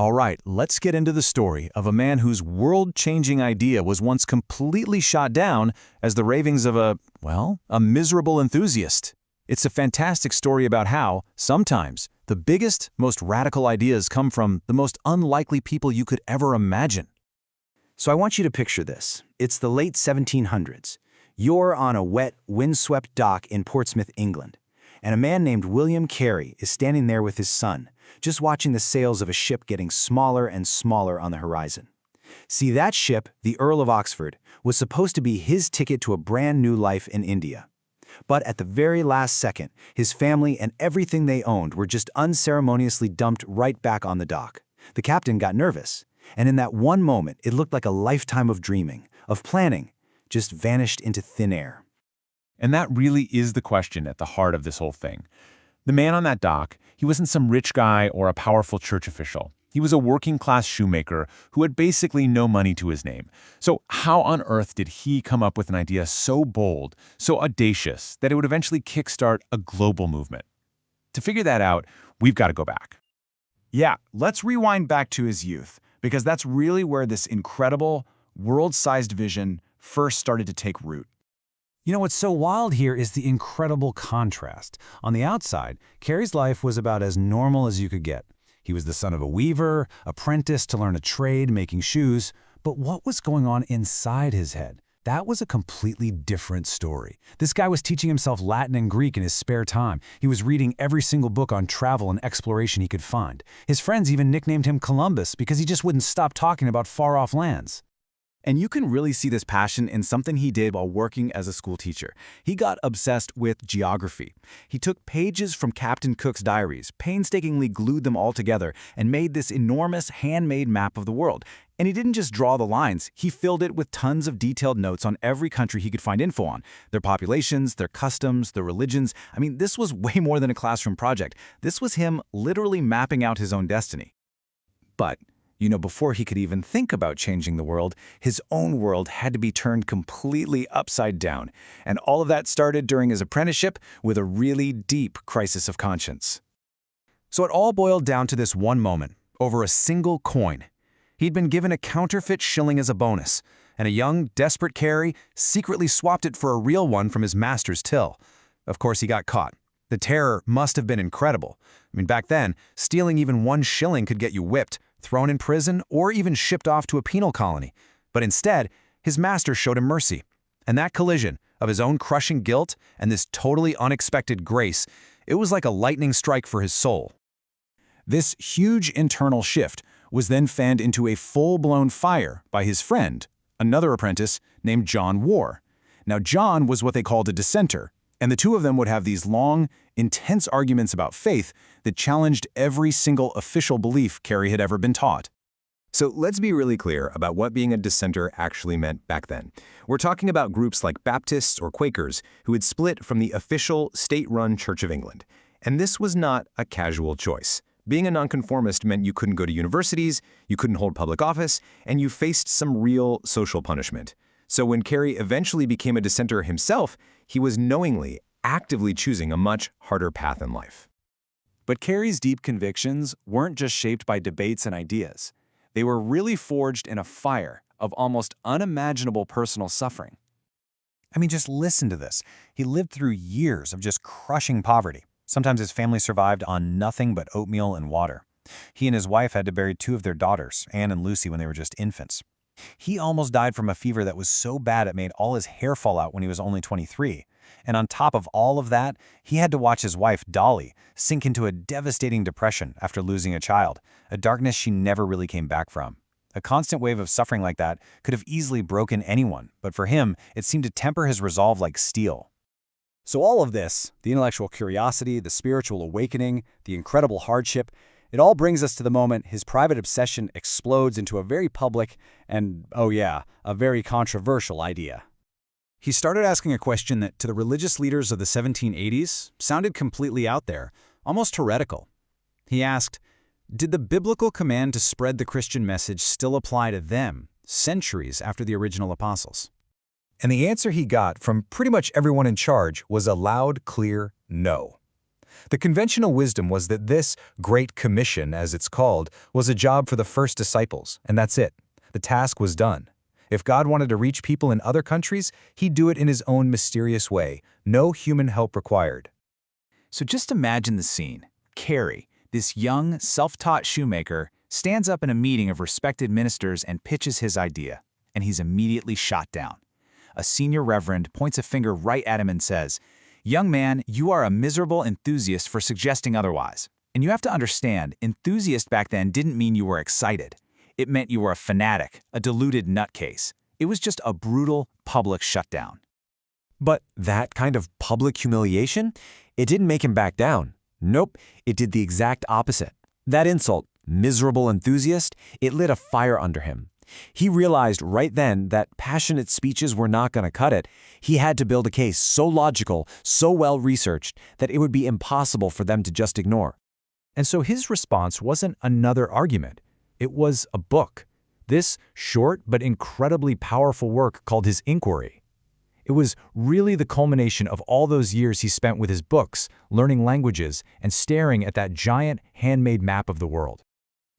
All right, let's get into the story of a man whose world-changing idea was once completely shot down as the ravings of a miserable enthusiast. It's a fantastic story about how, sometimes, the biggest, most radical ideas come from the most unlikely people you could ever imagine. So I want you to picture this. It's the late 1700s. You're on a wet, windswept dock in Portsmouth, England, and a man named William Carey is standing there with his son, just watching the sails of a ship getting smaller and smaller on the horizon. See, that ship, the Earl of Oxford, was supposed to be his ticket to a brand new life in India. But at the very last second, his family and everything they owned were just unceremoniously dumped right back on the dock. The captain got nervous, and in that one moment, it looked like a lifetime of dreaming, of planning, just vanished into thin air. And that really is the question at the heart of this whole thing. The man on that dock, he wasn't some rich guy or a powerful church official. He was a working-class shoemaker who had basically no money to his name. So how on earth did he come up with an idea so bold, so audacious, that it would eventually kickstart a global movement? To figure that out, we've got to go back. Yeah, let's rewind back to his youth, because that's really where this incredible, world-sized vision first started to take root. You know, what's so wild here is the incredible contrast. On the outside, Carey's life was about as normal as you could get. He was the son of a weaver, apprenticed to learn a trade making shoes, but what was going on inside his head? That was a completely different story. This guy was teaching himself Latin and Greek in his spare time. He was reading every single book on travel and exploration he could find. His friends even nicknamed him Columbus because he just wouldn't stop talking about far-off lands. And you can really see this passion in something he did while working as a school teacher. He got obsessed with geography. He took pages from Captain Cook's diaries, painstakingly glued them all together, and made this enormous handmade map of the world. And he didn't just draw the lines, he filled it with tons of detailed notes on every country he could find info on, their populations, their customs, their religions. I mean, this was way more than a classroom project. This was him literally mapping out his own destiny. But before he could even think about changing the world, his own world had to be turned completely upside down. And all of that started during his apprenticeship with a really deep crisis of conscience. So it all boiled down to this one moment, over a single coin. He'd been given a counterfeit shilling as a bonus, and a young, desperate Carey secretly swapped it for a real one from his master's till. Of course, he got caught. The terror must have been incredible. I mean, back then, stealing even 1 shilling could get you whipped, thrown in prison, or even shipped off to a penal colony. But instead, his master showed him mercy. And that collision of his own crushing guilt and this totally unexpected grace, it was like a lightning strike for his soul. This huge internal shift was then fanned into a full-blown fire by his friend, another apprentice named John Warr. Now, John was what they called a dissenter, and the two of them would have these long, intense arguments about faith that challenged every single official belief Carey had ever been taught. So let's be really clear about what being a dissenter actually meant back then. We're talking about groups like Baptists or Quakers who had split from the official state-run Church of England. And this was not a casual choice. Being a nonconformist meant you couldn't go to universities, you couldn't hold public office, and you faced some real social punishment. So when Carey eventually became a dissenter himself, he was knowingly, actively choosing a much harder path in life. But Carey's deep convictions weren't just shaped by debates and ideas. They were really forged in a fire of almost unimaginable personal suffering. I mean, just listen to this. He lived through years of just crushing poverty. Sometimes his family survived on nothing but oatmeal and water. He and his wife had to bury 2 of their daughters, Anne and Lucy, when they were just infants. He almost died from a fever that was so bad it made all his hair fall out when he was only 23. And on top of all of that, he had to watch his wife, Dolly, sink into a devastating depression after losing a child, a darkness she never really came back from. A constant wave of suffering like that could have easily broken anyone, but for him, it seemed to temper his resolve like steel. So all of this, the intellectual curiosity, the spiritual awakening, the incredible hardship, it all brings us to the moment his private obsession explodes into a very public and, oh yeah, a very controversial idea. He started asking a question that, to the religious leaders of the 1780s, sounded completely out there, almost heretical. He asked, did the biblical command to spread the Christian message still apply to them, centuries after the original apostles? And the answer he got from pretty much everyone in charge was a loud, clear no. The conventional wisdom was that this Great Commission, as it's called, was a job for the first disciples, and that's it. The task was done. If God wanted to reach people in other countries, he'd do it in his own mysterious way. No human help required. So just imagine the scene. Carey, this young, self-taught shoemaker, stands up in a meeting of respected ministers and pitches his idea, and he's immediately shot down. A senior reverend points a finger right at him and says, "Young man, you are a miserable enthusiast for suggesting otherwise." And you have to understand, enthusiast back then didn't mean you were excited. It meant you were a fanatic, a deluded nutcase. It was just a brutal, public shutdown. But that kind of public humiliation, it didn't make him back down. Nope, it did the exact opposite. That insult, miserable enthusiast, it lit a fire under him. He realized right then that passionate speeches were not going to cut it. He had to build a case so logical, so well-researched, that it would be impossible for them to just ignore. And so his response wasn't another argument. It was a book. This short but incredibly powerful work called his Inquiry. It was really the culmination of all those years he spent with his books, learning languages, and staring at that giant handmade map of the world.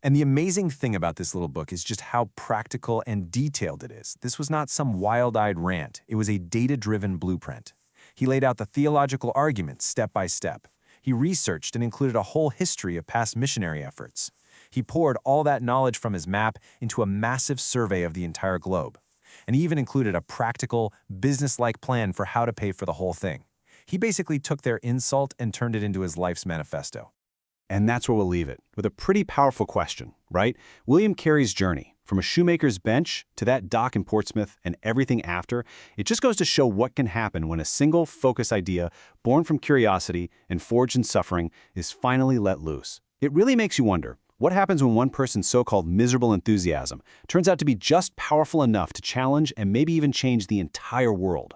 And the amazing thing about this little book is just how practical and detailed it is. This was not some wild-eyed rant. It was a data-driven blueprint. He laid out the theological arguments step by step. He researched and included a whole history of past missionary efforts. He poured all that knowledge from his map into a massive survey of the entire globe. And he even included a practical, business-like plan for how to pay for the whole thing. He basically took their insult and turned it into his life's manifesto. And that's where we'll leave it, with a pretty powerful question, right? William Carey's journey, from a shoemaker's bench to that dock in Portsmouth and everything after, it just goes to show what can happen when a single focus idea, born from curiosity and forged in suffering, is finally let loose. It really makes you wonder, what happens when one person's so-called miserable enthusiasm turns out to be just powerful enough to challenge and maybe even change the entire world?